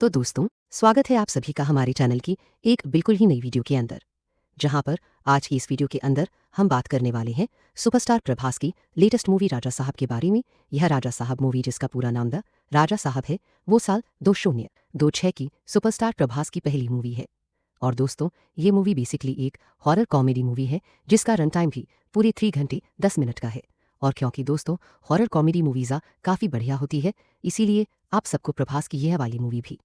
तो दोस्तों, स्वागत है आप सभी का हमारे चैनल की एक बिल्कुल ही नई वीडियो के अंदर, जहां पर आज की इस वीडियो के अंदर हम बात करने वाले हैं सुपरस्टार प्रभास की लेटेस्ट मूवी राजा साहब के बारे में। यह राजा साहब मूवी, जिसका पूरा नाम द राजा साहब है, वो साल 2026 की सुपरस्टार प्रभास की पहली मूवी है। और दोस्तों, ये मूवी बेसिकली एक हॉरर कॉमेडी मूवी है, जिसका रन टाइम भी पूरे 3 घंटे 10 मिनट का है। और क्योंकि दोस्तों हॉरर कॉमेडी मूवीज़ काफ़ी बढ़िया होती है, इसीलिए आप सबको प्रभास की यह वाली मूवी भी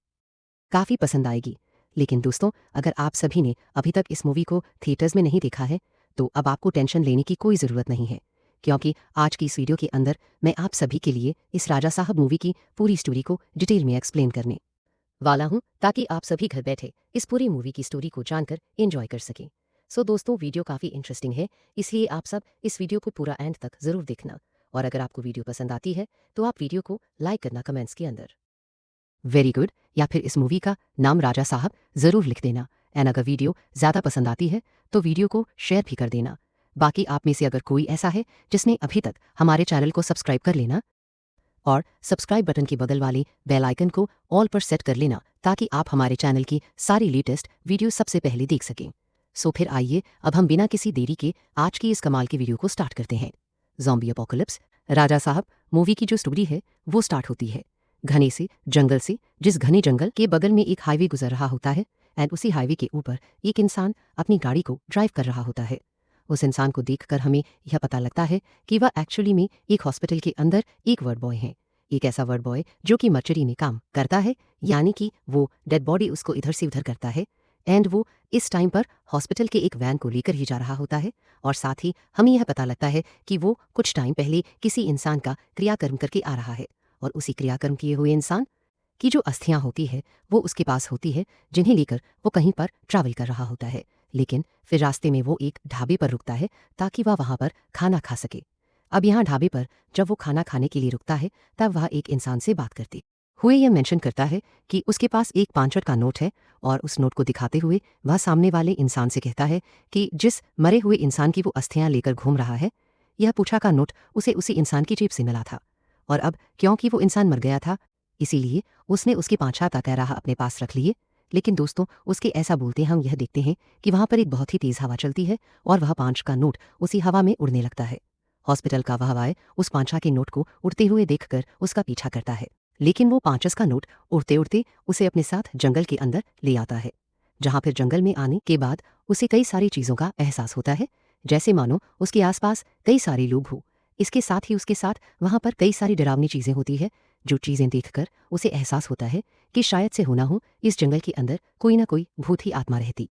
काफ़ी पसंद आएगी। लेकिन दोस्तों, अगर आप सभी ने अभी तक इस मूवी को थिएटर्स में नहीं देखा है, तो अब आपको टेंशन लेने की कोई ज़रूरत नहीं है, क्योंकि आज की इस वीडियो के अंदर मैं आप सभी के लिए इस राजा साहब मूवी की पूरी स्टोरी को डिटेल में एक्सप्लेन करने वाला हूं, ताकि आप सभी घर बैठे इस पूरी मूवी की स्टोरी को जानकर एंजॉय कर सकें। सो दोस्तों, वीडियो काफ़ी इंटरेस्टिंग है, इसलिए आप सब इस वीडियो को पूरा एंड तक ज़रूर देखना। और अगर आपको वीडियो पसंद आती है, तो आप वीडियो को लाइक करना कमेंट्स के अंदर वेरी गुड या फिर इस मूवी का नाम राजा साहब ज़रूर लिख देना। एंड अगर वीडियो ज़्यादा पसंद आती है तो वीडियो को शेयर भी कर देना। बाकी आप में से अगर कोई ऐसा है जिसने अभी तक हमारे चैनल को सब्सक्राइब कर लेना और सब्सक्राइब बटन के बगल वाले बेल आइकन को ऑल पर सेट कर लेना, ताकि आप हमारे चैनल की सारी लेटेस्ट वीडियो सबसे पहले देख सकें। सो फिर आइए अब हम बिना किसी देरी के आज की इस कमाल की वीडियो को स्टार्ट करते हैं। ज़ॉम्बी अपोकलिप्स राजा साहब मूवी की जो स्टोरी है वो स्टार्ट होती है घने से जंगल से, जिस घने जंगल के बगल में एक हाईवे गुजर रहा होता है। एंड उसी हाईवे के ऊपर एक इंसान अपनी गाड़ी को ड्राइव कर रहा होता है। उस इंसान को देखकर हमें यह पता लगता है कि वह एक्चुअली में एक हॉस्पिटल के अंदर एक वर्ड बॉय है। एक ऐसा वर्ड बॉय जो कि मर्चरी में काम करता है, यानी कि वो डेड बॉडी उसको इधर से उधर करता है। एंड वो इस टाइम पर हॉस्पिटल के एक वैन को लेकर ही जा रहा होता है। और साथ ही हमें यह पता लगता है कि वो कुछ टाइम पहले किसी इंसान का क्रियाकर्म करके आ रहा है, और उसी क्रियाकर्म किए हुए इंसान की जो अस्थियां होती है वो उसके पास होती है, जिन्हें लेकर वो कहीं पर ट्रैवल कर रहा होता है। लेकिन फिर रास्ते में वो एक ढाबे पर रुकता है ताकि वह वहां पर खाना खा सके। अब यहाँ ढाबे पर जब वो खाना खाने के लिए रुकता है, तब वह एक इंसान से बात करते हुए यह मेंशन करता है कि उसके पास एक 5 का नोट है। और उस नोट को दिखाते हुए वह सामने वाले इंसान से कहता है कि जिस मरे हुए इंसान की वो अस्थियां लेकर घूम रहा है, यह पूछा का नोट उसे उसी इंसान की जेब से मिला था। और अब क्योंकि वो इंसान मर गया था, इसीलिए उसने उसके 5 तैराहा अपने पास रख लिए। लेकिन दोस्तों, उसके ऐसा बोलते हम यह देखते हैं कि वहां पर एक बहुत ही तेज हवा चलती है और वह 5 का नोट उसी हवा में उड़ने लगता है। हॉस्पिटल का वह बॉय उस 5 के नोट को उड़ते हुए देखकर उसका पीछा करता है, लेकिन वो 5 का नोट उड़ते उड़ते उसे अपने साथ जंगल के अंदर ले आता है, जहां फिर जंगल में आने के बाद उसे कई सारी चीज़ों का एहसास होता है, जैसे मानो उसके आसपास कई सारे लोग हों। इसके साथ ही उसके साथ वहां पर कई सारी डरावनी चीज़ें होती है, जो चीज़ें देखकर उसे एहसास होता है कि शायद से होना हो इस जंगल के अंदर कोई ना कोई भूत ही आत्मा रहती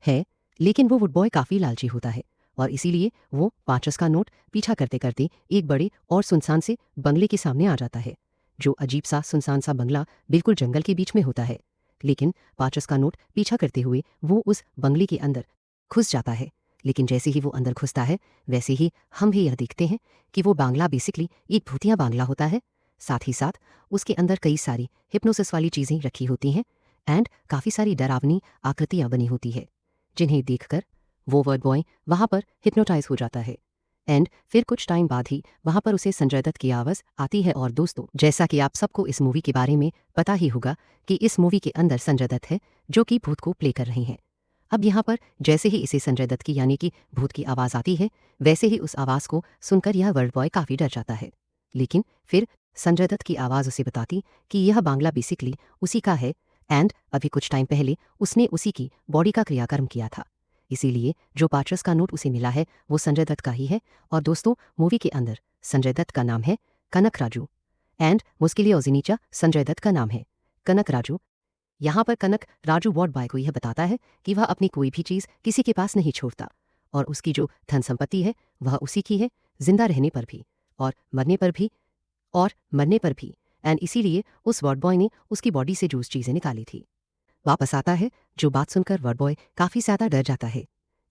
है। लेकिन वो वुड बॉय काफ़ी लालची होता है, और इसीलिए वो 5 का नोट पीछा करते करते एक बड़े और सुनसान से बंगले के सामने आ जाता है, जो अजीब सा सुनसान सा बंगला बिल्कुल जंगल के बीच में होता है। लेकिन 5 का नोट पीछा करते हुए वो उस बंगले के अंदर घुस जाता है। लेकिन जैसे ही वो अंदर घुसता है, वैसे ही हम भी यह देखते हैं कि वो बांग्ला बेसिकली एक भूतिया बांग्ला होता है। साथ ही साथ उसके अंदर कई सारी हिप्नोसिस वाली चीज़ें रखी होती हैं, एंड काफ़ी सारी डरावनी आकृतियाँ बनी होती है, जिन्हें देखकर वो वर्ड बॉय वहाँ पर हिप्नोटाइज हो जाता है। एंड फिर कुछ टाइम बाद ही वहाँ पर उसे संजय दत्त की आवाज़ आती है। और दोस्तों, जैसा कि आप सबको इस मूवी के बारे में पता ही होगा कि इस मूवी के अंदर संजय दत्त है जो कि भूत को प्ले कर रहे हैं। अब यहाँ पर जैसे ही इसे संजय दत्त की यानी कि भूत की आवाज़ आती है, वैसे ही उस आवाज़ को सुनकर यह वर्ड बॉय काफ़ी डर जाता है। लेकिन फिर संजय दत्त की आवाज़ उसे बताती कि यह बांग्ला बेसिकली उसी का है, एंड अभी कुछ टाइम पहले उसने उसी की बॉडी का क्रियाकर्म किया था। इसीलिए जो 5 का नोट उसे मिला है वो संजय दत्त का ही है। और दोस्तों, मूवी के अंदर संजय दत्त का नाम है कनक राजू, एंड मुस्किल ओजिनीचा संजय दत्त का नाम है कनक राजू। यहाँ पर कनक राजू वार्ड बॉय को यह बताता है कि वह अपनी कोई भी चीज़ किसी के पास नहीं छोड़ता, और उसकी जो धन संपत्ति है वह उसी की है, जिंदा रहने पर भी और मरने पर भी और मरने पर भी। एंड इसीलिए उस वार्ड बॉय ने उसकी बॉडी से जो चीज़ें निकाली थी वापस आता है, जो बात सुनकर वर्ड बॉय काफ़ी ज़्यादा डर जाता है।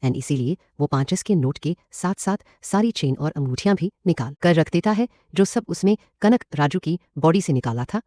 एंड इसीलिए वो 5 के नोट के साथ साथ सारी चेन और अंगूठियां भी निकाल कर रख देता है, जो सब उसमें कनक राजू की बॉडी से निकाला था।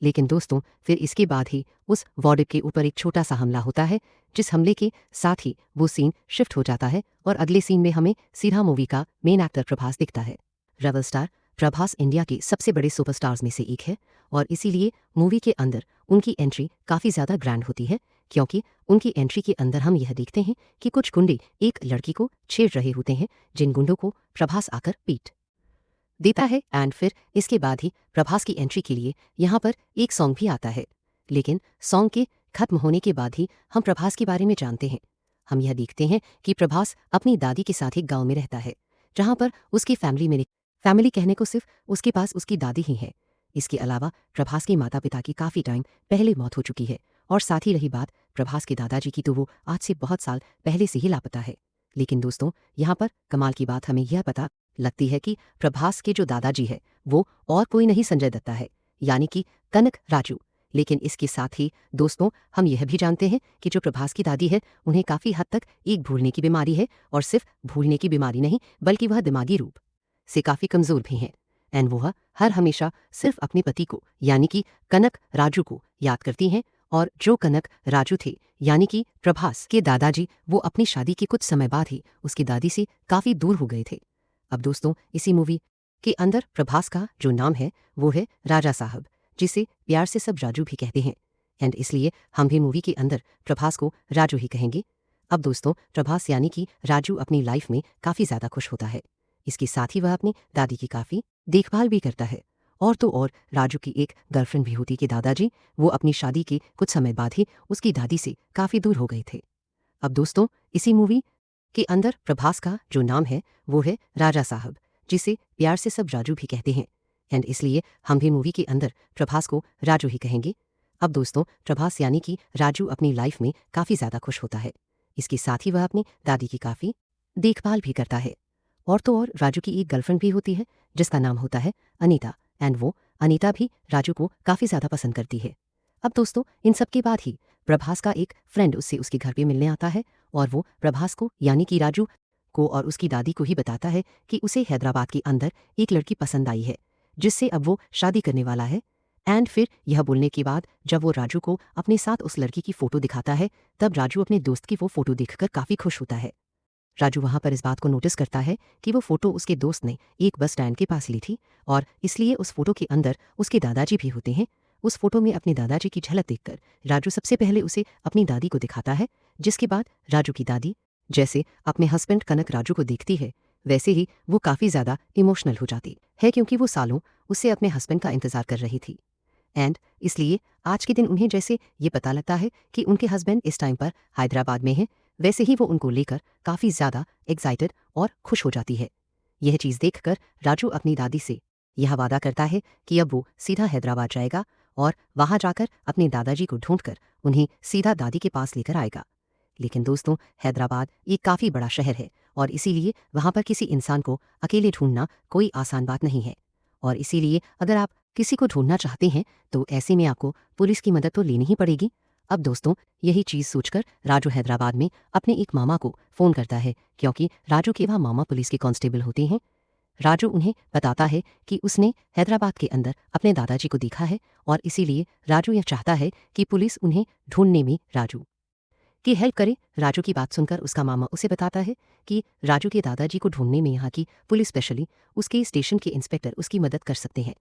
लेकिन दोस्तों, फिर इसके बाद ही उस वार्ड के ऊपर एक छोटा सा हमला होता है, जिस हमले के साथ ही वो सीन शिफ्ट हो जाता है, और अगले सीन में हमें सीधा मूवी का मेन एक्टर प्रभास दिखता है। रेबल स्टार प्रभास इंडिया के सबसे बड़े सुपरस्टार्स में से एक है, और इसीलिए मूवी के अंदर उनकी एंट्री काफ़ी ज़्यादा ग्रैंड होती है, क्योंकि उनकी एंट्री के अंदर हम यह देखते हैं कि कुछ गुंडे एक लड़की को छेड़ रहे होते हैं, जिन गुंडों को प्रभास आकर पीट देता है। एंड फिर इसके बाद ही प्रभास की एंट्री के लिए यहाँ पर एक सॉन्ग भी आता है। लेकिन सॉन्ग के खत्म होने के बाद ही हम प्रभास के बारे में जानते हैं। हम यह देखते हैं कि प्रभास अपनी दादी के साथ एक गांव में रहता है, जहां पर उसकी फैमिली कहने को सिर्फ उसके पास उसकी दादी ही है। इसके अलावा प्रभास के माता पिता की काफ़ी टाइम पहले मौत हो चुकी है, और साथ ही रही बात प्रभास के दादाजी की, तो वो आज से बहुत साल पहले से ही लापता है। लेकिन दोस्तों, यहाँ पर कमाल की बात हमें यह पता लगती है कि प्रभास के जो दादाजी है वो और कोई नहीं संजय दत्ता है, यानी कि कनक राजू। लेकिन इसके साथ ही दोस्तों, हम यह भी जानते हैं कि जो प्रभास की दादी है उन्हें काफ़ी हद तक एक भूलने की बीमारी है, और सिर्फ भूलने की बीमारी नहीं बल्कि वह दिमागी रूप से काफ़ी कमज़ोर भी हैं। एंड वह हर हमेशा सिर्फ अपने पति को यानी कि कनक राजू को याद करती हैं, और जो कनक राजू थे यानी कि प्रभास के दादाजी, वो अपनी शादी के कुछ समय बाद ही उसकी दादी से काफ़ी दूर हो गए थे। अब दोस्तों, इसी मूवी के अंदर प्रभास का जो नाम है वो है राजा साहब, जिसे प्यार से सब राजू भी कहते हैं। एंड इसलिए हम भी मूवी के अंदर प्रभास को राजू ही कहेंगे। अब दोस्तों, प्रभास यानी कि राजू अपनी लाइफ में काफ़ी ज़्यादा खुश होता है। इसके साथ ही वह अपनी दादी की काफ़ी देखभाल भी करता है। और तो और राजू की एक गर्लफ्रेंड भी होती कि दादाजी, वो अपनी शादी के कुछ समय बाद ही उसकी दादी से काफ़ी दूर हो गए थे। अब दोस्तों, इसी मूवी के अंदर प्रभास का जो नाम है वो है राजा साहब, जिसे प्यार से सब राजू भी कहते हैं। एंड इसलिए हम भी मूवी के अंदर प्रभास को राजू ही कहेंगे। अब दोस्तों, प्रभास यानी कि राजू अपनी लाइफ में काफ़ी ज़्यादा खुश होता है। इसके साथ ही वह अपनी दादी की काफ़ी देखभाल भी करता है। और तो और राजू की एक गर्लफ्रेंड भी होती है, जिसका नाम होता है अनीता। एंड वो अनीता भी राजू को काफ़ी ज़्यादा पसंद करती है। अब दोस्तों, इन सब के बाद ही प्रभास का एक फ्रेंड उससे उसके घर पे मिलने आता है, और वो प्रभास को यानी कि राजू को और उसकी दादी को ही बताता है कि उसे हैदराबाद के अंदर एक लड़की पसंद आई है, जिससे अब वो शादी करने वाला है। एंड फिर यह बोलने के बाद जब वो राजू को अपने साथ उस लड़की की फ़ोटो दिखाता है, तब राजू अपने दोस्त की वो फ़ोटो देखकर काफ़ी खुश होता है। राजू वहाँ पर इस बात को नोटिस करता है कि वो फ़ोटो उसके दोस्त ने एक बस स्टैंड के पास ली थी, और इसलिए उस फ़ोटो के अंदर उसके दादाजी भी होते हैं। उस फोटो में अपने दादाजी की झलक देखकर राजू सबसे पहले उसे अपनी दादी को दिखाता है, जिसके बाद राजू की दादी जैसे अपने हस्बैंड कनक राजू को देखती है, वैसे ही वो काफ़ी ज़्यादा इमोशनल हो जाती है, क्योंकि वो सालों उससे अपने हस्बैंड का इंतज़ार कर रही थी। एंड इसलिए आज के दिन उन्हें जैसे ये पता लगता है कि उनके हस्बैंड इस टाइम पर हैदराबाद में हैं, वैसे ही वो उनको लेकर काफ़ी ज़्यादा एक्साइटेड और खुश हो जाती है। यह चीज़ देखकर राजू अपनी दादी से यह वादा करता है कि अब वो सीधा हैदराबाद जाएगा और वहाँ जाकर अपने दादाजी को ढूंढकर उन्हें सीधा दादी के पास लेकर आएगा। लेकिन दोस्तों, हैदराबाद एक काफ़ी बड़ा शहर है, और इसीलिए वहाँ पर किसी इंसान को अकेले ढूंढना कोई आसान बात नहीं है। और इसीलिए अगर आप किसी को ढूंढना चाहते हैं तो ऐसे में आपको पुलिस की मदद तो लेनी ही पड़ेगी। अब दोस्तों, यही चीज़ सोचकर राजू हैदराबाद में अपने एक मामा को फ़ोन करता है, क्योंकि राजू के वहाँ मामा पुलिस के कांस्टेबल होते हैं। राजू उन्हें बताता है कि उसने हैदराबाद के अंदर अपने दादाजी को देखा है, और इसीलिए राजू यह चाहता है कि पुलिस उन्हें ढूंढने में राजू की हेल्प करे। राजू की बात सुनकर उसका मामा उसे बताता है कि राजू के दादाजी को ढूंढने में यहाँ की पुलिस स्पेशली उसके स्टेशन के इंस्पेक्टर उसकी मदद कर सकते हैं।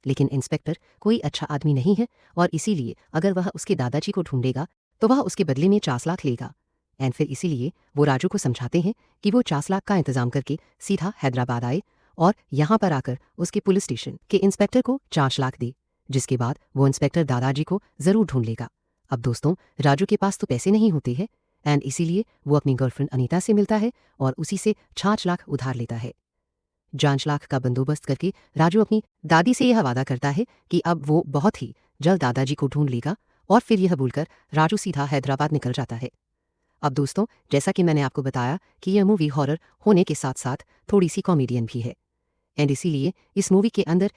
लेकिन इंस्पेक्टर कोई अच्छा आदमी नहीं है, और इसीलिए अगर वह उसके दादाजी को ढूंढेगा तो वह उसके बदले में 50 लाख लेगा। एंड फिर इसीलिए वो राजू को समझाते हैं कि वो 50 लाख का इंतजाम करके सीधा हैदराबाद आए, और यहाँ पर आकर उसके पुलिस स्टेशन के इंस्पेक्टर को 4 लाख दे, जिसके बाद वो इंस्पेक्टर दादाजी को ज़रूर ढूंढ लेगा। अब दोस्तों, राजू के पास तो पैसे नहीं होते हैं, एंड इसीलिए वो अपनी गर्लफ्रेंड अनीता से मिलता है और उसी से 5 लाख उधार लेता है। 5 लाख का बंदोबस्त करके राजू अपनी दादी से यह वादा करता है कि अब वो बहुत ही जल्द दादाजी को ढूंढ लेगा, और फिर यह बोलकर राजू सीधा हैदराबाद निकल जाता है। अब दोस्तों, जैसा कि मैंने आपको बताया कि यह मूवी हॉरर होने के साथ साथ थोड़ी सी कॉमेडियन भी है, एंड इसीलिए इस मूवी के अंदर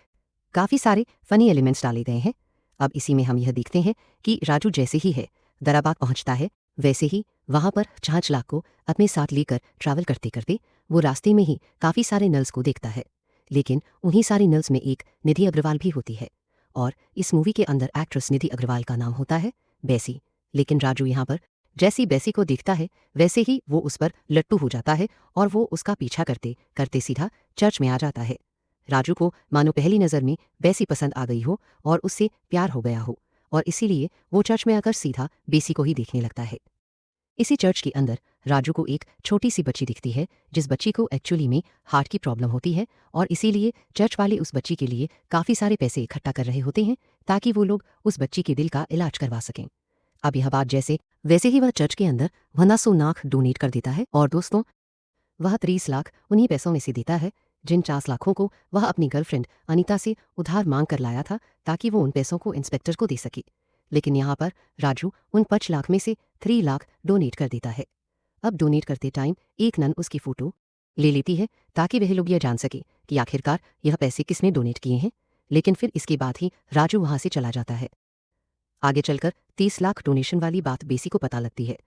काफ़ी सारे फ़नी एलिमेंट्स डाले गए हैं। अब इसी में हम यह देखते हैं कि राजू जैसे ही हैदराबाद पहुंचता है, वैसे ही वहाँ पर 5 लाख को अपने साथ लेकर ट्रैवल करते करते वो रास्ते में ही काफ़ी सारे नल्स को देखता है। लेकिन उन्हीं सारे नल्स में एक निधि अग्रवाल भी होती है, और इस मूवी के अंदर एक्ट्रेस निधि अग्रवाल का नाम होता है बेसी। लेकिन राजू यहाँ पर जैसी बेसी को देखता है, वैसे ही वो उस पर लट्टू हो जाता है, और वो उसका पीछा करते करते सीधा चर्च में आ जाता है। राजू को मानो पहली नज़र में बेसी पसंद आ गई हो और उससे प्यार हो गया हो, और इसीलिए वो चर्च में आकर सीधा बेसी को ही देखने लगता है। इसी चर्च के अंदर राजू को एक छोटी सी बच्ची दिखती है, जिस बच्ची को एक्चुअली में हार्ट की प्रॉब्लम होती है, और इसीलिए चर्च वाले उस बच्ची के लिए काफ़ी सारे पैसे इकट्ठा कर रहे होते हैं ताकि वो लोग उस बच्ची के दिल का इलाज करवा सकें। अब यह बात जैसे वैसे ही वह चर्च के अंदर वह 900 लाख डोनेट कर देता है, और दोस्तों वह 30 लाख उन्हीं पैसों में से देता है जिन 50 लाखों को वह अपनी गर्लफ्रेंड अनीता से उधार मांग कर लाया था ताकि वो उन पैसों को इंस्पेक्टर को दे सके। लेकिन यहाँ पर राजू उन 5 लाख में से 3 लाख डोनेट कर देता है। अब डोनेट करते टाइम एक नन उसकी फ़ोटो ले लेती है ताकि वह लोग यह जान सके कि आखिरकार यह पैसे किसने डोनेट किए हैं, लेकिन फिर इसके बाद ही राजू वहाँ से चला जाता है। आगे चलकर 30 लाख डोनेशन वाली बात बेसी को पता लगती है,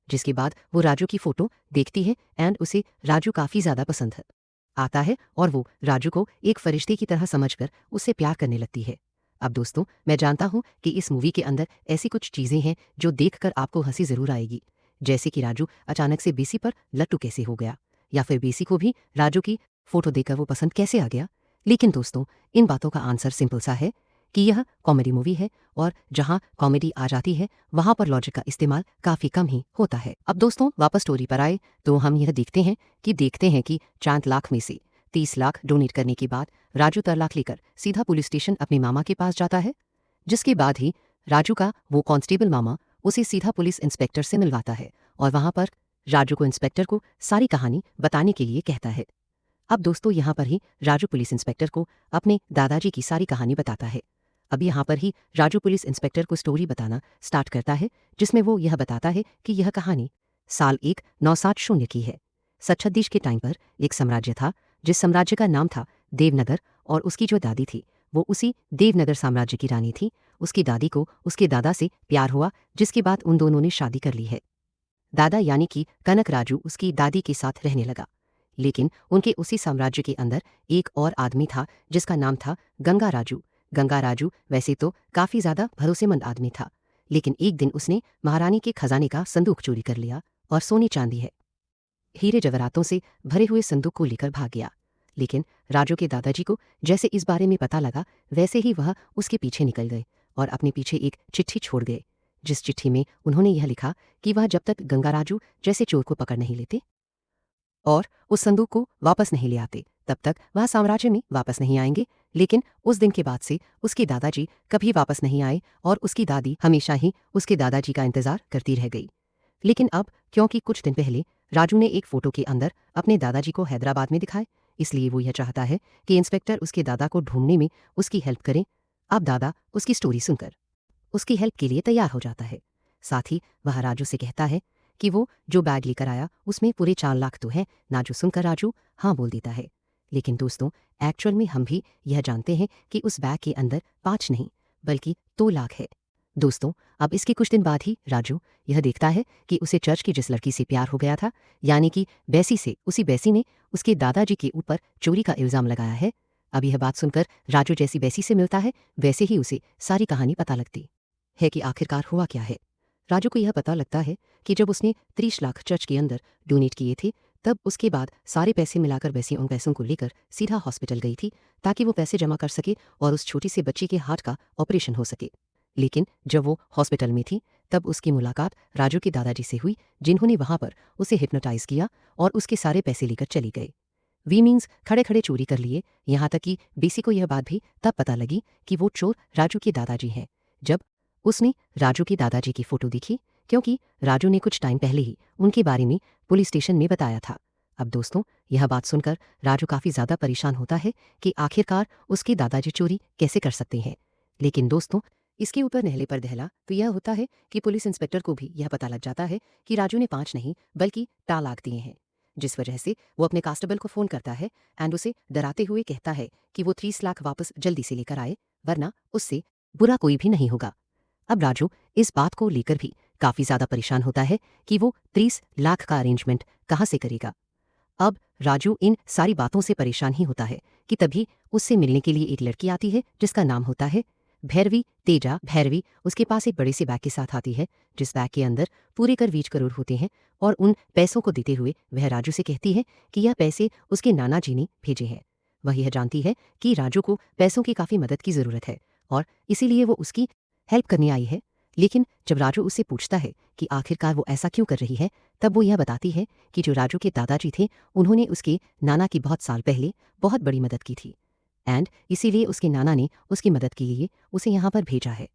जिसके बाद वो राजू की फ़ोटो देखती है एंड उसे राजू काफ़ी ज़्यादा पसंद है आता है, और वो राजू को एक फरिश्ते की तरह समझकर उससे प्यार करने लगती है। अब दोस्तों मैं जानता हूँ कि इस मूवी के अंदर ऐसी कुछ चीज़ें हैं जो देखकर आपको हंसी ज़रूर आएगी, जैसे कि राजू अचानक से बेसी पर लट्टू कैसे हो गया, या फिर बेसी को भी राजू की फ़ोटो देखकर वो पसंद कैसे आ गया। लेकिन दोस्तों इन बातों का आंसर सिंपल सा है कि यह कॉमेडी मूवी है, और जहाँ कॉमेडी आ जाती है वहाँ पर लॉजिक का इस्तेमाल काफ़ी कम ही होता है। अब दोस्तों वापस स्टोरी पर आए तो हम यह देखते हैं कि 4 लाख में से 30 लाख डोनेट करने के बाद राजू तलाक लेकर सीधा पुलिस स्टेशन अपने मामा के पास जाता है, जिसके बाद ही राजू का वो कांस्टेबल मामा उसे सीधा पुलिस इंस्पेक्टर से मिलवाता है, और वहाँ पर राजू को इंस्पेक्टर को सारी कहानी बताने के लिए कहता है। अब दोस्तों यहाँ पर ही राजू पुलिस इंस्पेक्टर को अपने दादाजी की सारी कहानी बताता है। अब यहाँ पर ही राजू पुलिस इंस्पेक्टर को स्टोरी बताना स्टार्ट करता है, जिसमें वो यह बताता है कि यह कहानी साल 1970 की है। सच्छद्दीश के टाइम पर एक साम्राज्य था, जिस साम्राज्य का नाम था देवनगर, और उसकी जो दादी थी वो उसी देवनगर साम्राज्य की रानी थी। उसकी दादी को उसके दादा से प्यार हुआ, जिसके बाद उन दोनों ने शादी कर ली है। दादा यानी कि कनक राजू उसकी दादी के साथ रहने लगा, लेकिन उनके उसी साम्राज्य के अंदर एक और आदमी था जिसका नाम था गंगा राजू। गंगा राजू वैसे तो काफ़ी ज़्यादा भरोसेमंद आदमी था, लेकिन एक दिन उसने महारानी के खजाने का संदूक चोरी कर लिया और सोने चांदी है हीरे जवाहरातों से भरे हुए संदूक को लेकर भाग गया। लेकिन राजू के दादाजी को जैसे इस बारे में पता लगा, वैसे ही वह उसके पीछे निकल गए और अपने पीछे एक चिट्ठी छोड़ गए, जिस चिट्ठी में उन्होंने यह लिखा कि वह जब तक गंगा राजू जैसे चोर को पकड़ नहीं लेते और उस संदूक को वापस नहीं ले आते, तब तक वह साम्राज्य में वापस नहीं आएंगे। लेकिन उस दिन के बाद से उसके दादाजी कभी वापस नहीं आए, और उसकी दादी हमेशा ही उसके दादाजी का इंतजार करती रह गई। लेकिन अब क्योंकि कुछ दिन पहले राजू ने एक फ़ोटो के अंदर अपने दादाजी को हैदराबाद में दिखाए, इसलिए वो यह चाहता है कि इंस्पेक्टर उसके दादा को ढूंढने में उसकी हेल्प करें। अब दादा उसकी स्टोरी सुनकर उसकी हेल्प के लिए तैयार हो जाता है। साथ ही वह राजू से कहता है कि वो जो बैग लेकर आया उसमें पूरे 4 लाख तो है ना। जो सुनकर राजू हाँ बोल देता है। लेकिन दोस्तों एक्चुअल में हम भी यह जानते हैं कि उस बैग के अंदर 5 नहीं बल्कि 2 लाख है। दोस्तों अब इसके कुछ दिन बाद ही राजू यह देखता है कि उसे चर्च की जिस लड़की से प्यार हो गया था, यानी कि बैसी से, उसी बैसी ने उसके दादाजी के ऊपर चोरी का इल्ज़ाम लगाया है। अब यह बात सुनकर राजू जैसी बैसी से मिलता है, वैसे ही उसे सारी कहानी पता लगती है कि आखिरकार हुआ क्या है। राजू को यह पता लगता है कि जब उसने 30 लाख चर्च के अंदर डोनेट किए थे, तब उसके बाद सारे पैसे मिलाकर बैसी उन पैसों को लेकर सीधा हॉस्पिटल गई थी ताकि वो पैसे जमा कर सके और उस छोटी सी बच्ची के हार्ट का ऑपरेशन हो सके। लेकिन जब वो हॉस्पिटल में थी तब उसकी मुलाकात राजू के दादाजी से हुई, जिन्होंने वहां पर उसे हिप्नोटाइज किया और उसके सारे पैसे लेकर चली गए। वी मीन्स खड़े खड़े चोरी कर लिए। यहाँ तक कि बेसी को यह बात भी तब पता लगी कि वो चोर राजू के दादाजी हैं, जब उसने राजू के दादाजी की फ़ोटो देखी, क्योंकि राजू ने कुछ टाइम पहले ही उनके बारे में पुलिस स्टेशन में बताया था। अब दोस्तों यह बात सुनकर राजू काफ़ी ज़्यादा परेशान होता है कि आखिरकार उसके दादाजी चोरी कैसे कर सकते हैं। लेकिन दोस्तों इसके ऊपर नहले पर दहला तो यह होता है कि पुलिस इंस्पेक्टर को भी यह पता लग जाता है कि राजू ने 5 नहीं बल्कि 4 लाख दिए हैं, जिस वजह से वो अपने कांस्टेबल को फ़ोन करता है एंड उसे डराते हुए कहता है कि वो 30 लाख वापस जल्दी से लेकर आए, वरना उससे बुरा कोई भी नहीं होगा। अब राजू इस बात को लेकर भी काफ़ी ज़्यादा परेशान होता है कि वो 30 लाख का अरेंजमेंट कहाँ से करेगा। अब राजू इन सारी बातों से परेशान ही होता है कि तभी उससे मिलने के लिए एक लड़की आती है जिसका नाम होता है भैरवी तेजा। भैरवी उसके पास एक बड़े से बैग के साथ आती है, जिस बैग के अंदर पूरे कर 20 करोड़ होते हैं, और उन पैसों को देते हुए वह राजू से कहती है कि यह पैसे उसके नाना जी ने भेजे हैं। वह यह जानती है कि राजू को पैसों की काफ़ी मदद की ज़रूरत है और इसीलिए वो उसकी हेल्प करने आई है। लेकिन जब राजू उससे पूछता है कि आखिरकार वो ऐसा क्यों कर रही है, तब वो यह बताती है कि जो राजू के दादाजी थे उन्होंने उसके नाना की बहुत साल पहले बहुत बड़ी मदद की थी एंड इसीलिए उसके नाना ने उसकी मदद के लिए उसे यहाँ पर भेजा है।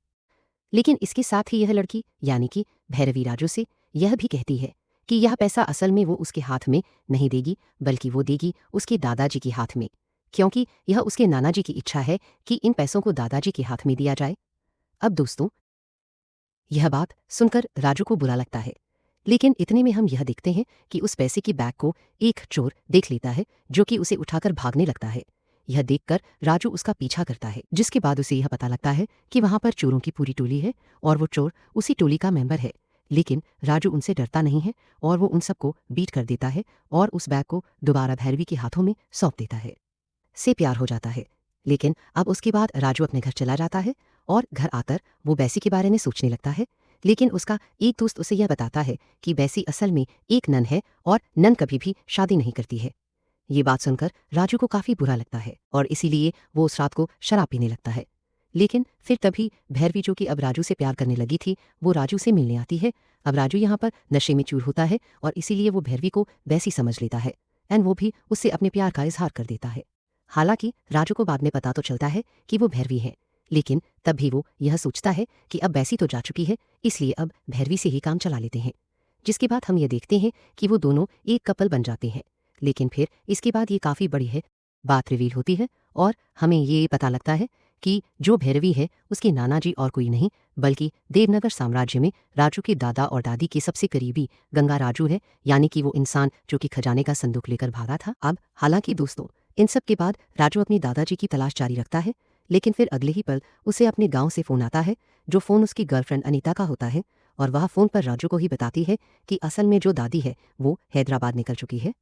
लेकिन इसके साथ ही यह लड़की यानी कि भैरवी राजू से यह भी कहती है कि यह पैसा असल में वो उसके हाथ में नहीं देगी, बल्कि वो देगी उसके दादाजी के हाथ में, क्योंकि यह उसके नाना जी की इच्छा है कि इन पैसों को दादाजी के हाथ में दिया जाए। अब दोस्तों, यह बात सुनकर राजू को बुरा लगता है, लेकिन इतने में हम यह देखते हैं कि उस पैसे की बैग को एक चोर देख लेता है जो कि उसे उठाकर भागने लगता है। यह देखकर राजू उसका पीछा करता है, जिसके बाद उसे यह पता लगता है कि वहां पर चोरों की पूरी टोली है और वो चोर उसी टोली का मेंबर है। लेकिन राजू उनसे डरता नहीं है और वो उन सबको बीट कर देता है और उस बैग को दोबारा भैरवी के हाथों में सौंप देता है। से प्यार हो जाता है। लेकिन अब उसके बाद राजू अपने घर चला जाता है और घर आकर वो बैसी के बारे में सोचने लगता है। लेकिन उसका एक दोस्त उसे यह बताता है कि बैसी असल में एक नन है और नन कभी भी शादी नहीं करती है। ये बात सुनकर राजू को काफ़ी बुरा लगता है और इसीलिए वो उस रात को शराब पीने लगता है। लेकिन फिर तभी भैरवी, जो कि अब राजू से प्यार करने लगी थी, वो राजू से मिलने आती है। अब राजू यहाँ पर नशे में चूर होता है और इसीलिए वो भैरवी को बैसी समझ लेता है एंड वो भी उससे अपने प्यार का इजहार कर देता है। हालांकि राजू को बाद में पता तो चलता है कि वो भैरवी है, लेकिन तब भी वो यह सोचता है कि अब बैसी तो जा चुकी है, इसलिए अब भैरवी से ही काम चला लेते हैं। जिसके बाद हम ये देखते हैं कि वो दोनों एक कपल बन जाते हैं। लेकिन फिर इसके बाद ये काफ़ी बड़ी है बात रिवील होती है और हमें ये पता लगता है कि जो भैरवी है उसके नाना जी और कोई नहीं, बल्कि देवनगर साम्राज्य में राजू के दादा और दादी के सबसे करीबी गंगा राजू है, यानी कि वो इंसान जो कि खजाने का संदूक लेकर भागा था। अब हालांकि दोस्तों, इन सब के बाद राजू अपनी दादाजी की तलाश जारी रखता है, लेकिन फिर अगले ही पल उसे अपने गांव से फ़ोन आता है, जो फ़ोन उसकी गर्लफ्रेंड अनीता का होता है और वह फ़ोन पर राजू को ही बताती है कि असल में जो दादी है वो हैदराबाद निकल चुकी है।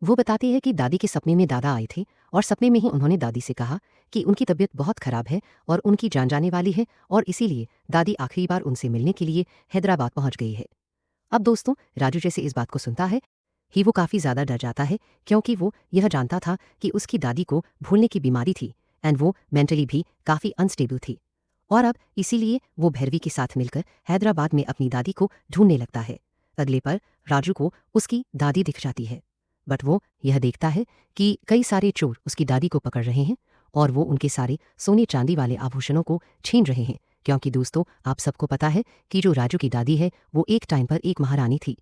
वो बताती है कि दादी के सपने में दादा आए थे और सपने में ही उन्होंने दादी से कहा कि उनकी तबीयत बहुत खराब है और उनकी जान जाने वाली है और इसीलिए दादी आखिरी बार उनसे मिलने के लिए हैदराबाद पहुंच गई है। अब दोस्तों, राजू जैसे इस बात को सुनता है ही वो काफ़ी ज़्यादा डर जाता है, क्योंकि वो यह जानता था कि उसकी दादी को भूलने की बीमारी थी एंड वो मेंटली भी काफ़ी अनस्टेबल थी और अब इसीलिए वो भैरवी के साथ मिलकर हैदराबाद में अपनी दादी को ढूंढने लगता है। अगले पर राजू को उसकी दादी दिख जाती है, बट वो यह देखता है कि कई सारे चोर उसकी दादी को पकड़ रहे हैं और वो उनके सारे सोने चांदी वाले आभूषणों को छीन रहे हैं, क्योंकि दोस्तों, आप सबको पता है कि जो राजू की दादी है वो एक टाइम पर एक महारानी थी,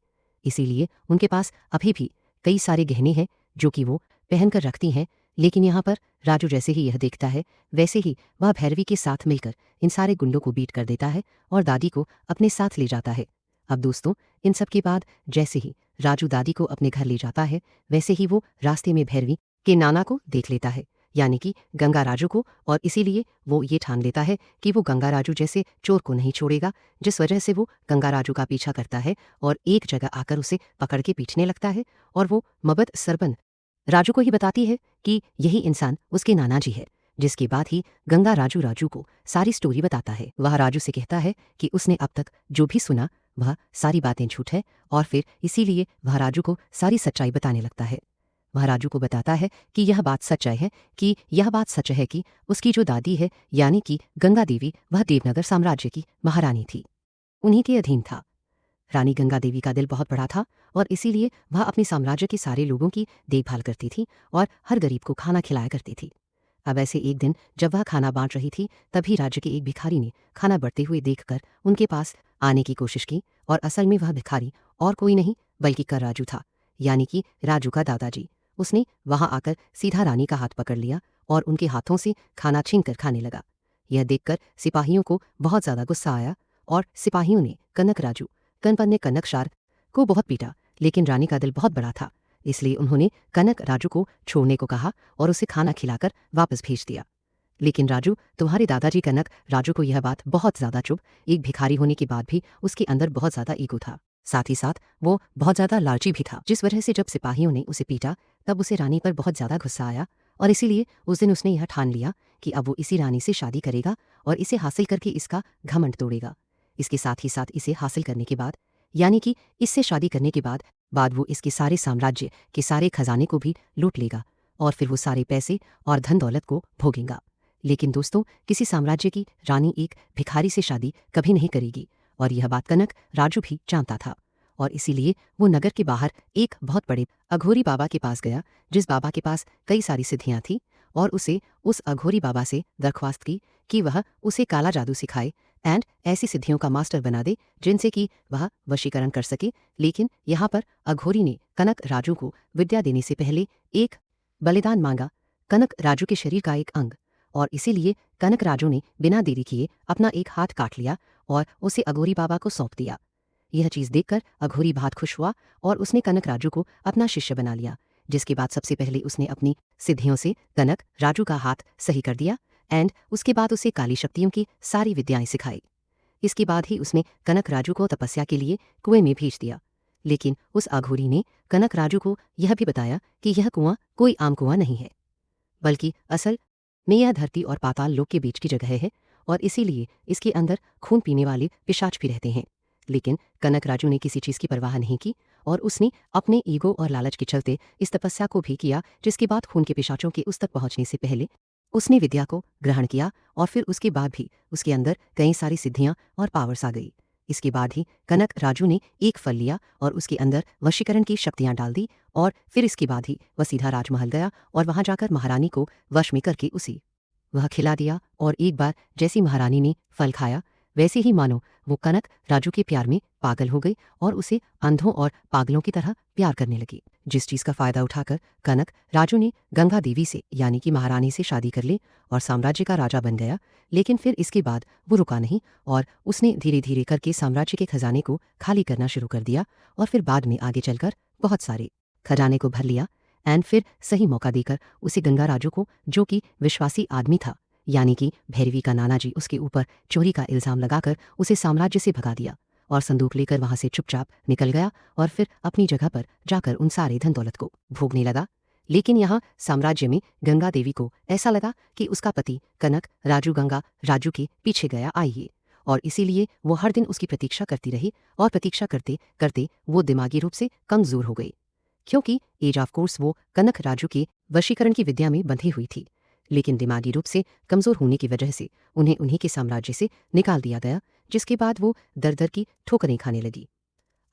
इसीलिए उनके पास अभी भी कई सारे गहने हैं जो कि वो पहनकर रखती हैं। लेकिन यहाँ पर राजू जैसे ही यह देखता है, वैसे ही वह भैरवी के साथ मिलकर इन सारे गुंडों को बीट कर देता है और दादी को अपने साथ ले जाता है। अब दोस्तों, इन सब के बाद जैसे ही राजू दादी को अपने घर ले जाता है, वैसे ही वो रास्ते में भैरवी के नाना को देख लेता है, यानी कि गंगा राजू को, और इसीलिए वो ये ठान लेता है कि वो गंगा राजू जैसे चोर को नहीं छोड़ेगा, जिस वजह से वो गंगा राजू का पीछा करता है और एक जगह आकर उसे पकड़ के पीटने लगता है और वो मबद सरबन राजू को ही बताती है कि यही इंसान उसके नाना जी है। जिसके बाद ही गंगा राजू को सारी स्टोरी बताता है। वह राजू से कहता है कि उसने अब तक जो भी सुना वह सारी बातें झूठ है और फिर इसीलिए वह राजू को सारी सच्चाई बताने लगता है। वह राजू को बताता है कि यह बात सच है कि उसकी जो दादी है यानी कि गंगा देवी, वह देवनगर साम्राज्य की महारानी थी, उन्हीं के अधीन था। रानी गंगा देवी का दिल बहुत बड़ा था और इसीलिए वह अपने साम्राज्य के सारे लोगों की देखभाल करती थी और हर गरीब को खाना खिलाया करती थी। अब ऐसे एक दिन जब वह खाना बांट रही थी, तभी राज्य के एक भिखारी ने खाना बढ़ते हुए देखकर उनके पास आने की कोशिश की और असल में वह भिखारी और कोई नहीं बल्कि कर राजू था, यानी कि राजू का दादाजी। उसने वहां आकर सीधा रानी का हाथ पकड़ लिया और उनके हाथों से खाना छीन कर खाने लगा। यह देखकर सिपाहियों को बहुत ज़्यादा गुस्सा आया और सिपाहियों ने कनक ने कनकशार को बहुत पीटा, लेकिन रानी का दिल बहुत बड़ा था, इसलिए उन्होंने कनक राजू को छोड़ने को कहा और उसे खाना खिलाकर वापस भेज दिया। लेकिन राजू, तुम्हारे दादाजी कनक राजू को यह बात बहुत ज़्यादा चुभ, एक भिखारी होने के बाद भी उसके अंदर बहुत ज़्यादा ईगो था, साथ ही साथ वो बहुत ज़्यादा लालची भी था, जिस वजह से जब सिपाहियों ने उसे पीटा तब उसे रानी पर बहुत ज़्यादा गुस्सा आया और इसीलिए उस दिन उसने यह ठान लिया कि अब वो इसी रानी से शादी करेगा और इसे हासिल करके इसका घमंड तोड़ेगा। इसके साथ ही साथ इसे हासिल करने के बाद, यानी कि इससे शादी करने के बाद वो इसके सारे साम्राज्य के सारे खजाने को भी लूट लेगा और फिर वो सारे पैसे और धन दौलत को भोगेगा। लेकिन दोस्तों, किसी साम्राज्य की रानी एक भिखारी से शादी कभी नहीं करेगी, और यह बात कनक राजू भी जानता था। और इसीलिए वो नगर के बाहर एक बहुत बड़े अघोरी बाबा के पास गया, जिस बाबा के पास कई सारी सिद्धियां थीं, और उसे उस अघोरी बाबा से दरख्वास्त की कि वह उसे काला जादू सिखाए एंड ऐसी सिद्धियों का मास्टर बना दे जिनसे कि वह वशीकरण कर सके। लेकिन यहाँ पर अघोरी ने कनक राजू को विद्या देने से पहले एक बलिदान मांगा, कनक राजू के शरीर का एक अंग, और इसीलिए कनक राजू ने बिना देरी किए अपना एक हाथ काट लिया और उसे अघोरी बाबा को सौंप दिया। यह चीज़ देखकर अघोरी बहुत खुश हुआ और उसने कनक राजू को अपना शिष्य बना लिया, जिसके बाद सबसे पहले उसने अपनी सिद्धियों से कनक राजू का हाथ सही कर दिया एंड उसके बाद उसे काली शक्तियों की सारी विद्याएं सिखाई। इसके बाद ही उसने कनक राजू को तपस्या के लिए कुएं में भेज दिया। लेकिन उस अघोरी ने कनक राजू को यह भी बताया कि यह कुआं कोई आम कुआं नहीं है, बल्कि असल में यह धरती और पाताल लोक के बीच की जगह है, और इसीलिए इसके अंदर खून पीने वाले पिशाच भी रहते हैं। लेकिन कनक राजू ने किसी चीज़ की परवाह नहीं की और उसने अपने ईगो और लालच के चलते इस तपस्या को भी किया, जिसके बाद खून के पिशाचों के उस तक पहुंचने से पहले उसने विद्या को ग्रहण किया, और फिर उसके बाद भी उसके अंदर कई सारी सिद्धियां और पावर्स आ गई। इसके बाद ही कनक राजू ने एक फल लिया और उसके अंदर वशीकरण की शक्तियां डाल दी, और फिर इसके बाद ही वह सीधा राजमहल गया और वहां जाकर महारानी को वश में करके उसे वह खिला दिया। और एक बार जैसी महारानी ने फल खाया, वैसे ही मानो वो कनक राजू के प्यार में पागल हो गई और उसे अंधों और पागलों की तरह प्यार करने लगी। जिस चीज़ का फ़ायदा उठाकर कनक राजू ने गंगा देवी से यानी कि महारानी से शादी कर ली और साम्राज्य का राजा बन गया। लेकिन फिर इसके बाद वो रुका नहीं और उसने धीरे धीरे करके साम्राज्य के खजाने को खाली करना शुरू कर दिया, और फिर बाद में आगे चलकर बहुत सारे खजाने को भर लिया एंड फिर सही मौका देकर उसे गंगा राजू को, जो कि विश्वासी आदमी था, यानी कि भैरवी का नाना जी, उसके ऊपर चोरी का इल्ज़ाम लगाकर उसे साम्राज्य से भगा दिया और संदूक लेकर वहां से चुपचाप निकल गया और फिर अपनी जगह पर जाकर उन सारे धन दौलत को भोगने लगा। लेकिन यहाँ साम्राज्य में गंगा देवी को ऐसा लगा कि उसका पति कनक राजू गंगा राजू के पीछे गया आइए, और इसीलिए वो हर दिन उसकी प्रतीक्षा करती रही, और प्रतीक्षा करते करते वो दिमागी रूप से कमज़ोर हो गई, क्योंकि एज ऑफ कोर्स वो कनक राजू के वशीकरण की विद्या में बंधी हुई थी। लेकिन दिमागी रूप से कमज़ोर होने की वजह से उन्हें उन्हीं के साम्राज्य से निकाल दिया गया, जिसके बाद वो दर दर की ठोकरें खाने लगी।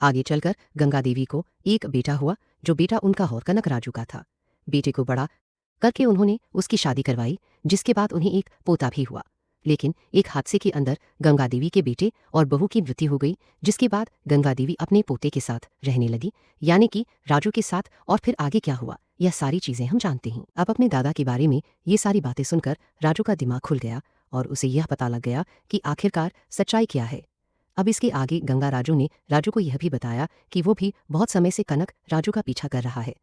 आगे चलकर गंगा देवी को एक बेटा हुआ, जो बेटा उनका और कनक राजू का था। बेटे को बड़ा करके उन्होंने उसकी शादी करवाई, जिसके बाद उन्हें एक पोता भी हुआ। लेकिन एक हादसे के अंदर गंगा देवी के बेटे और बहू की मृत्यु हो गई, जिसके बाद गंगा देवी अपने पोते के साथ रहने लगी, यानी कि राजू के साथ। और फिर आगे क्या हुआ यह सारी चीज़ें हम जानते हैं। अब अपने दादा के बारे में ये सारी बातें सुनकर राजू का दिमाग खुल गया और उसे यह पता लग गया कि आखिरकार सच्चाई क्या है। अब इसके आगे गंगा राजू ने राजू को यह भी बताया कि वो भी बहुत समय से कनक राजू का पीछा कर रहा है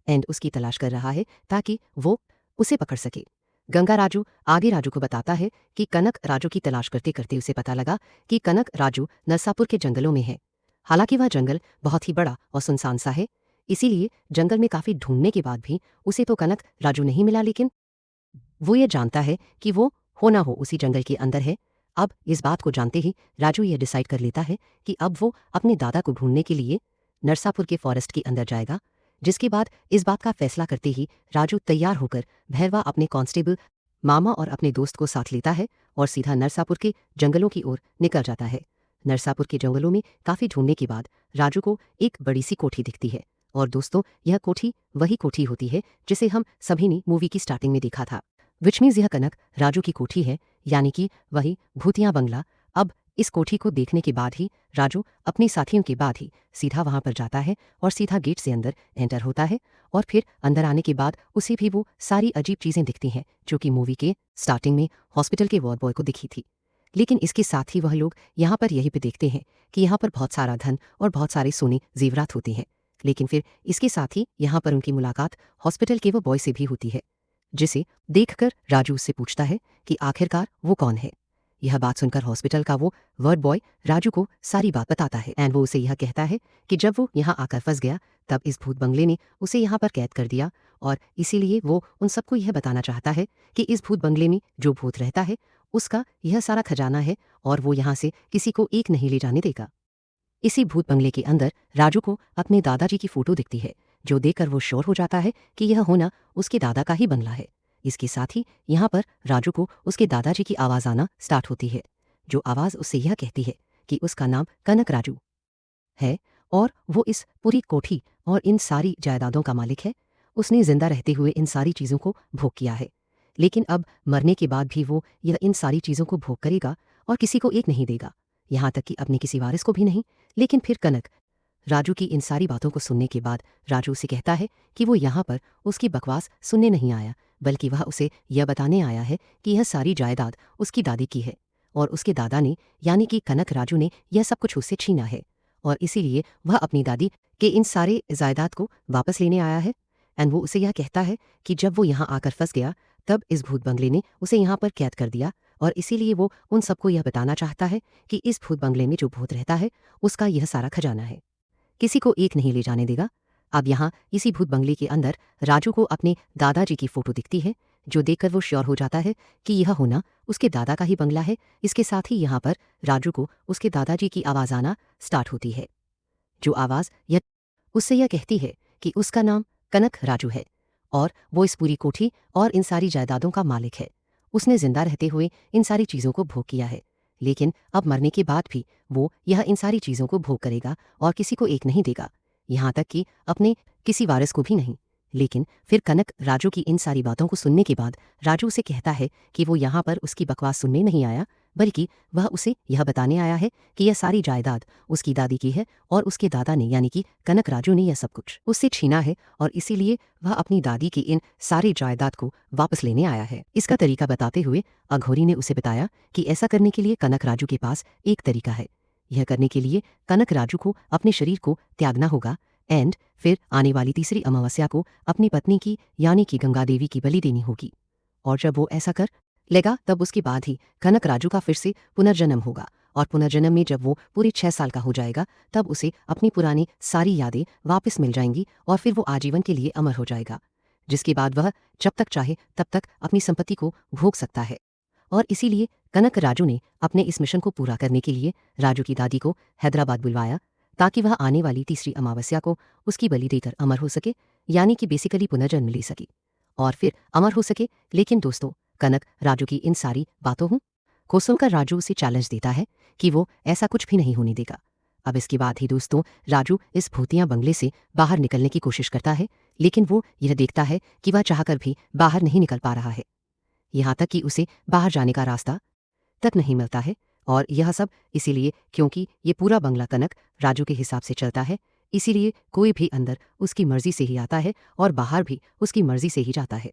एंड उसकी तलाश कर रहा है ताकि वो उसे पकड़ सके। गंगा राजू आगे राजू को बताता है कि कनक राजू की तलाश करते करते उसे पता लगा कि कनक राजू नरसापुर के जंगलों में है। हालांकि वह जंगल बहुत ही बड़ा और सुनसान सा है, इसीलिए जंगल में काफ़ी ढूंढने के बाद भी उसे तो कनक राजू नहीं मिला। लेकिन वो ये जानता है कि वो हो ना हो उसी जंगल के अंदर है। अब इस बात को जानते ही राजू यह डिसाइड कर लेता है कि अब वो अपने दादा को ढूंढने के लिए नरसापुर के फॉरेस्ट के अंदर जाएगा। जिसके बाद इस बात का फैसला करते ही राजू तैयार होकर भैरवा अपने कांस्टेबल मामा और अपने दोस्त को साथ लेता है और सीधा नरसापुर के जंगलों की ओर निकल जाता है। नरसापुर के जंगलों में काफ़ी ढूंढने के बाद राजू को एक बड़ी सी कोठी दिखती है, और दोस्तों यह कोठी वही कोठी होती है जिसे हम सभी ने मूवी की स्टार्टिंग में देखा था, विच मीन्स यह कनक राजू की कोठी है, यानी कि वही भूतिया बंगला। अब इस कोठी को देखने के बाद ही राजू अपने साथियों के बाद ही सीधा वहां पर जाता है और सीधा गेट से अंदर एंटर होता है, और फिर अंदर आने के बाद उसे भी वो सारी अजीब चीज़ें दिखती हैं जो कि मूवी के स्टार्टिंग में हॉस्पिटल के वार्ड बॉय को दिखी थी। लेकिन इसके साथ ही वह लोग यहाँ पर यही पे देखते हैं कि यहाँ पर बहुत सारा धन और बहुत सारे सोने जेवरात होते हैं। लेकिन फिर इसके साथ ही यहाँ पर उनकी मुलाकात हॉस्पिटल के वो बॉय से भी होती है, जिसे देखकर राजू उससे पूछता है कि आखिरकार वो कौन है। यह बात सुनकर हॉस्पिटल का वो वर्ड बॉय राजू को सारी बात बताता है एंड वो उसे यह कहता है कि जब वो यहाँ आकर फंस गया तब इस भूत बंगले ने उसे यहाँ पर कैद कर दिया, और इसीलिए वो उन सबको यह बताना चाहता है कि इस भूत बंगले में जो भूत रहता है उसका यह सारा खजाना है और वो यहाँ से किसी को एक नहीं ले जाने देगा। इसी भूत बंगले के अंदर राजू को अपने दादाजी की फोटो दिखती है, जो देखकर वो श्योर हो जाता है कि यह होना उसके दादा का ही बंगला है। इसके साथ ही यहाँ पर राजू को उसके दादाजी की आवाज़ आना स्टार्ट होती है, जो आवाज़ उससे यह कहती है कि उसका नाम कनक राजू है और वो इस पूरी कोठी और इन सारी जायदादों का मालिक है। उसने जिंदा रहते हुए इन सारी चीज़ों को भोग किया है, लेकिन अब मरने के बाद भी वो यह इन सारी चीज़ों को भोग करेगा और किसी को एक नहीं देगा, यहाँ तक कि अपने किसी वारिस को भी नहीं। लेकिन फिर कनक राजू की इन सारी बातों को सुनने के बाद राजू उसे कहता है कि वो यहाँ पर उसकी बकवास सुनने नहीं आया, बल्कि वह उसे यह बताने आया है कि यह सारी जायदाद उसकी दादी की है और उसके दादा ने यानी कि कनक राजू ने यह सब कुछ उससे छीना है और इसीलिए वह अपनी दादी के इन सारे जायदाद को वापस लेने आया है। एंड वो उसे यह कहता है कि जब वो यहाँ आकर फंस गया तब इस भूत बंगले ने उसे यहाँ पर कैद कर दिया और इसीलिए वो उन सबको यह बताना चाहता है कि इस भूत बंगले में जो भूत रहता है उसका यह सारा खजाना है, किसी को एक नहीं ले जाने देगा। अब यहाँ इसी भूत बंगले के अंदर राजू को अपने दादाजी की फोटो दिखती है, जो देखकर वो श्योर हो जाता है कि यह होना उसके दादा का ही बंगला है। इसके साथ ही यहाँ पर राजू को उसके दादाजी की आवाज़ आना स्टार्ट होती है, जो आवाज़ यह उससे यह कहती है कि उसका नाम कनक राजू है और वो इस पूरी कोठी और इन सारी जायदादों का मालिक है। उसने जिंदा रहते हुए इन सारी चीज़ों को भोग किया है, लेकिन अब मरने के बाद भी वो यह इन सारी चीज़ों को भोग करेगा और किसी को एक नहीं देगा, यहाँ तक कि अपने किसी वारिस को भी नहीं। लेकिन फिर कनक राजू की इन सारी बातों को सुनने के बाद राजू उसे कहता है कि वो यहाँ पर उसकी बकवास सुनने नहीं आया, बल्कि वह उसे यह बताने आया है कि यह सारी जायदाद उसकी दादी की है और उसके दादा ने यानी कि कनक राजू ने यह सब कुछ उससे छीना है और इसीलिए वह अपनी दादी की इन सारी जायदाद को वापस लेने आया है। इसका तरीका बताते हुए अघोरी ने उसे बताया कि ऐसा करने के लिए कनक राजू के पास एक तरीका है। यह करने के लिए कनक राजू को अपने शरीर को त्यागना होगा एंड फिर आने वाली तीसरी अमावस्या को अपनी पत्नी की यानी कि गंगा देवी की बलि देनी होगी और जब वो ऐसा कर लेगा तब उसके बाद ही कनक राजू का फिर से पुनर्जन्म होगा और पुनर्जन्म में जब वो पूरे 6 साल का हो जाएगा तब उसे अपनी पुरानी सारी यादें वापस मिल जाएंगी और फिर वो आजीवन के लिए अमर हो जाएगा, जिसके बाद वह जब तक चाहे तब तक अपनी संपत्ति को भोग सकता है। और इसीलिए कनक राजू ने अपने इस मिशन को पूरा करने के लिए राजू की दादी को हैदराबाद बुलवाया ताकि वह आने वाली तीसरी अमावस्या को उसकी बलि देकर अमर हो सके, यानी कि बेसिकली पुनर्जन्म ले सके और फिर अमर हो सके। लेकिन दोस्तों, कनक राजू की इन सारी बातों को सुनकर राजू उसे चैलेंज देता है कि वो ऐसा कुछ भी नहीं होने देगा। अब इसके बाद ही दोस्तों राजू इस भूतिया बंगले से बाहर निकलने की कोशिश करता है, लेकिन वो यह देखता है कि वह चाहकर भी बाहर नहीं निकल पा रहा है, यहाँ तक कि उसे बाहर जाने का रास्ता तक नहीं मिलता है। और यह सब इसीलिए क्योंकि ये पूरा बंगला कनक राजू के हिसाब से चलता है, इसीलिए कोई भी अंदर उसकी मर्जी से ही आता है और बाहर भी उसकी मर्जी से ही जाता है।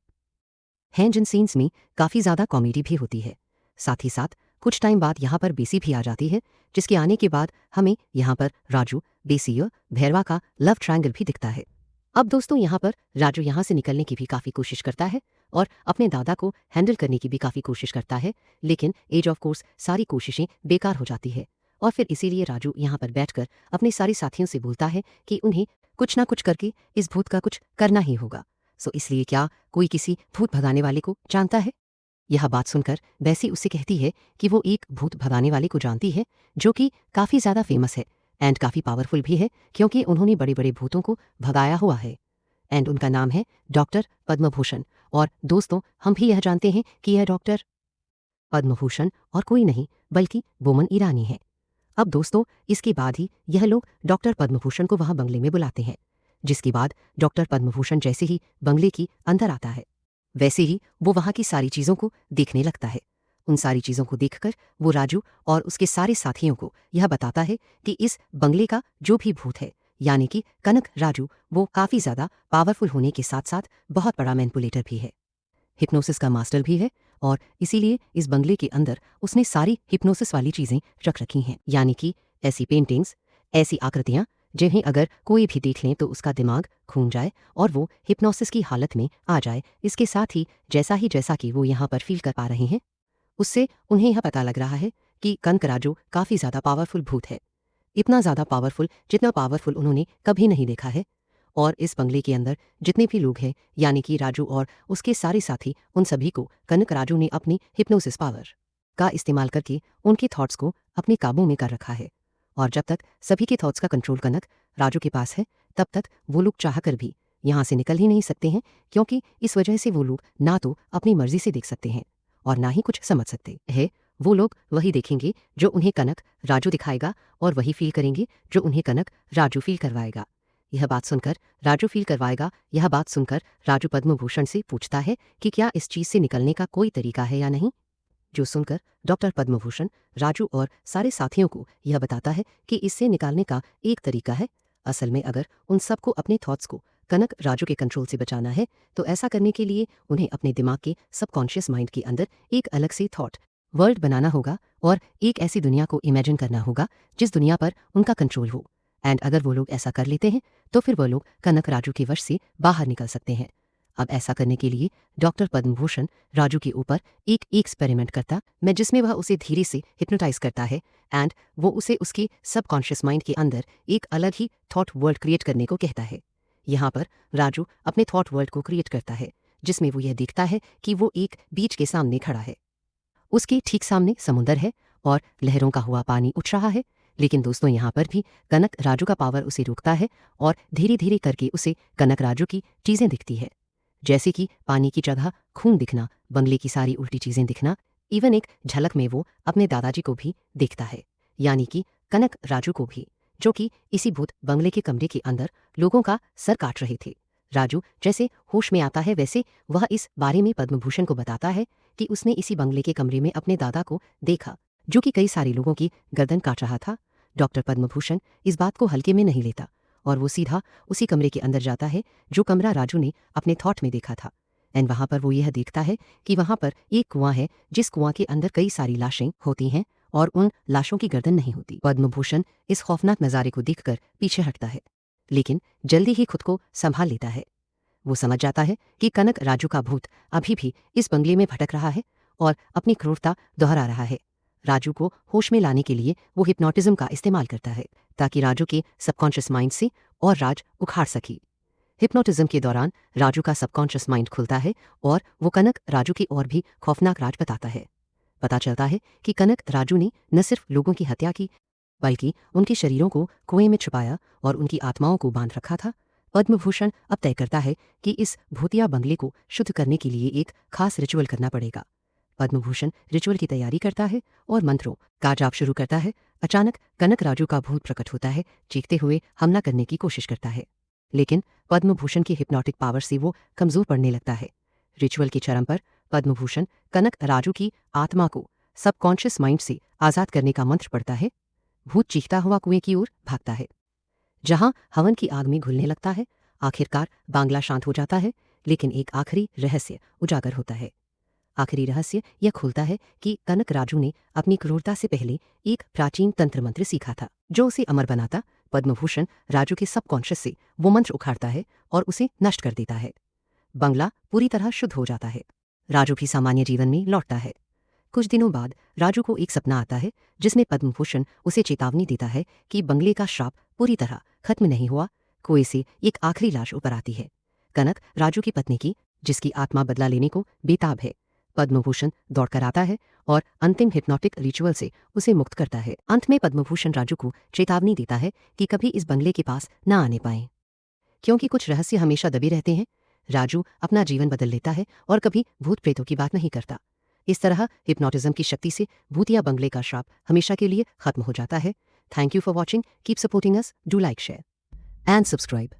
हैं जिन सीन्स में काफ़ी ज़्यादा कॉमेडी भी होती है, साथ ही साथ कुछ टाइम बाद यहाँ पर बेसी भी आ जाती है, जिसके आने के बाद हमें यहाँ पर राजू, बेसी और भैरवा का लव ट्रायंगल भी दिखता है। अब दोस्तों यहाँ पर राजू यहाँ से निकलने की भी काफ़ी कोशिश करता है और अपने दादा को हैंडल करने की भी काफ़ी कोशिश करता है, लेकिन एज ऑफ कोर्स सारी कोशिशें बेकार हो जाती है और फिर इसीलिए राजू यहाँ पर बैठकर अपने सारे साथियों से बोलता है कि उन्हें कुछ ना कुछ करके इस भूत का कुछ करना ही होगा। सो इसलिए क्या कोई किसी भूत भगाने वाले को जानता है? यह बात सुनकर बैसी उससे कहती है कि वो एक भूत भगाने वाले को जानती है जो कि काफ़ी ज़्यादा फेमस है एंड काफ़ी पावरफुल भी है, क्योंकि उन्होंने बड़े बड़े भूतों को भगाया हुआ है एंड उनका नाम है डॉक्टर पद्मभूषण। और दोस्तों, हम भी यह जानते हैं कि यह डॉक्टर पद्मभूषण और कोई नहीं बल्कि बोमन ईरानी है। अब दोस्तों, इसके बाद ही यह लोग डॉक्टर पद्मभूषण को वहाँ बंगले में बुलाते हैं, जिसके बाद डॉक्टर पद्मभूषण जैसे ही बंगले की अंदर आता है वैसे ही वो वहाँ की सारी चीज़ों को देखने लगता है। उन सारी चीज़ों को देखकर वो राजू और उसके सारे साथियों को यह बताता है कि इस बंगले का जो भी भूत है यानी कि कनक राजू, वो काफ़ी ज़्यादा पावरफुल होने के साथ साथ बहुत बड़ा मैनिपुलेटर भी है, हिप्नोसिस का मास्टर भी है और इसीलिए इस बंगले के अंदर उसने सारी हिप्नोसिस वाली चीज़ें रख रखी हैं, यानी कि ऐसी पेंटिंग्स, ऐसी आकृतियाँ जिन्हें अगर कोई भी देख लें तो उसका दिमाग घूम जाए और वो हिप्नोसिस की हालत में आ जाए। इसके साथ ही जैसा कि वो यहाँ पर फील कर पा रहे हैं, उससे उन्हें यह पता लग रहा है कि कनक राजू काफ़ी ज़्यादा पावरफुल भूत है, इतना ज़्यादा पावरफुल जितना पावरफुल उन्होंने कभी नहीं देखा है। और इस बंगले के अंदर जितने भी लोग हैं यानी कि राजू और उसके सारे साथी, उन सभी को कनक राजू ने अपनी हिप्नोसिस पावर का इस्तेमाल करके उनके थॉट्स को अपने काबू में कर रखा है। और जब तक सभी के थॉट्स का कंट्रोल कनक राजू के पास है, तब तक वो लोग चाहकर भी यहाँ से निकल ही नहीं सकते हैं, क्योंकि इस वजह से वो लोग ना तो अपनी मर्जी से देख सकते हैं और ना ही कुछ समझ सकते हैं। वो लोग वही देखेंगे जो उन्हें कनक राजू दिखाएगा और वही फील करेंगे जो उन्हें कनक राजू फील करवाएगा। यह बात सुनकर राजू फील करवाएगा। यह बात सुनकर राजू पद्मभूषण से पूछता है कि क्या इस चीज से निकलने का कोई तरीका है या नहीं। जो सुनकर डॉक्टर पद्मभूषण राजू और सारे साथियों को यह बताता है कि इससे निकालने का एक तरीका है। असल में अगर उन सबको अपने थॉट्स को कनक राजू के कंट्रोल से बचाना है, तो ऐसा करने के लिए उन्हें अपने दिमाग के सबकॉन्शियस माइंड के अंदर एक अलग से थॉट वर्ल्ड बनाना होगा और एक ऐसी दुनिया को इमेजिन करना होगा जिस दुनिया पर उनका कंट्रोल हो। एंड अगर वो लोग ऐसा कर लेते हैं तो फिर वो लोग कनक राजू के वश से बाहर निकल सकते हैं। अब ऐसा करने के लिए डॉक्टर पद्मभूषण राजू के ऊपर एक एक्सपेरिमेंट करता मैं जिसमें वह उसे धीरे से हिप्नोटाइज करता है एंड वो उसे उसके सबकॉन्शियस माइंड के अंदर एक अलग ही थॉट वर्ल्ड क्रिएट करने को कहता है। यहाँ पर राजू अपने थॉट वर्ल्ड को क्रिएट करता है जिसमें वो यह देखता है कि वो एक बीच के सामने खड़ा है। उसके ठीक सामने समुंदर है और लहरों का हुआ पानी उठ रहा है। लेकिन दोस्तों यहाँ पर भी कनक राजू का पावर उसे रोकता है और धीरे धीरे करके उसे कनक राजू की चीज़ें दिखती है, जैसे कि पानी की जगह खून दिखना, बंगले की सारी उल्टी चीज़ें दिखना। इवन एक झलक में वो अपने दादाजी को भी देखता है, यानी कि कनक राजू को भी, जो कि इसी भूत बंगले के कमरे के अंदर लोगों का सर काट रहे थे। राजू जैसे होश में आता है वैसे वह इस बारे में पद्मभूषण को बताता है कि उसने इसी बंगले के कमरे में अपने दादा को देखा जो कि कई सारे लोगों की गर्दन काट रहा था। डॉक्टर पद्मभूषण इस बात को हल्के में नहीं लेता और वो सीधा उसी कमरे के अंदर जाता है जो कमरा राजू ने अपने थॉट में देखा था। एंड वहाँ पर वो यह देखता है कि वहाँ पर एक कुआं है जिस कुआं के अंदर कई सारी लाशें होती हैं और उन लाशों की गर्दन नहीं होती। पद्मभूषण इस खौफनाक नज़ारे को देखकर पीछे हटता है, लेकिन जल्दी ही खुद को संभाल लेता है। वो समझ जाता है कि कनक राजू का भूत अभी भी इस बंगले में भटक रहा है और अपनी क्रूरता दोहरा रहा है। राजू को होश में लाने के लिए वो हिप्नोटिज्म का इस्तेमाल करता है ताकि राजू के सबकॉन्शियस माइंड से और राज उखाड़ सके। हिप्नोटिज्म के दौरान राजू का सबकॉन्शियस माइंड खुलता है और वो कनक राजू की और भी खौफनाक राज बताता है। पता चलता है कि कनक राजू ने न सिर्फ लोगों की हत्या की, बल्कि उनके शरीरों को कुएं में छुपाया और उनकी आत्माओं को बांध रखा था। पद्मभूषण अब तय करता है कि इस भूतिया बंगले को शुद्ध करने के लिए एक खास रिचुअल करना पड़ेगा। पद्मभूषण रिचुअल की तैयारी करता है और मंत्रों का जाप शुरू करता है। अचानक कनक राजू का भूत प्रकट होता है, चीखते हुए हमला करने की कोशिश करता है, लेकिन पद्मभूषण की हिप्नोटिक पावर से वो कमजोर पड़ने लगता है। रिचुअल के चरम पर पद्मभूषण कनक राजू की आत्मा को सबकॉन्शियस माइंड से आज़ाद करने का मंत्र पढ़ता है। भूत चीखता हुआ कुएं की ओर भागता है, जहां हवन की आग में घुलने लगता है। आखिरकार बांग्ला शांत हो जाता है, लेकिन एक आखिरी रहस्य उजागर होता है। आखिरी रहस्य यह खुलता है कि कनक राजू ने अपनी क्रूरता से पहले एक प्राचीन तंत्र मंत्र सीखा था जो उसे अमर बनाता। पद्मभूषण राजू के सबकॉन्शियस से वो मंत्र उखाड़ता है और उसे नष्ट कर देता है। बंगला पूरी तरह शुद्ध हो जाता है। राजू भी सामान्य जीवन में लौटता है। कुछ दिनों बाद राजू को एक सपना आता है जिसमें पद्मभूषण उसे चेतावनी देता है कि बंगले का श्राप पूरी तरह खत्म नहीं हुआ। कुएं से एक आखिरी लाश ऊपर आती है, कनक राजू की पत्नी की, जिसकी आत्मा बदला लेने को बेताब है। पद्मभूषण दौड़कर आता है और अंतिम हिप्नोटिक रिचुअल से उसे मुक्त करता है। अंत में पद्मभूषण राजू को चेतावनी देता है कि कभी इस बंगले के पास न आने पाए, क्योंकि कुछ रहस्य हमेशा दबे रहते हैं। राजू अपना जीवन बदल लेता है और कभी भूत प्रेतों की बात नहीं करता। इस तरह हिप्नोटिज्म की शक्ति से भूतिया बंगले का श्राप हमेशा के लिए खत्म हो जाता है। Thank you for watching. Keep supporting us. Do like, share and subscribe.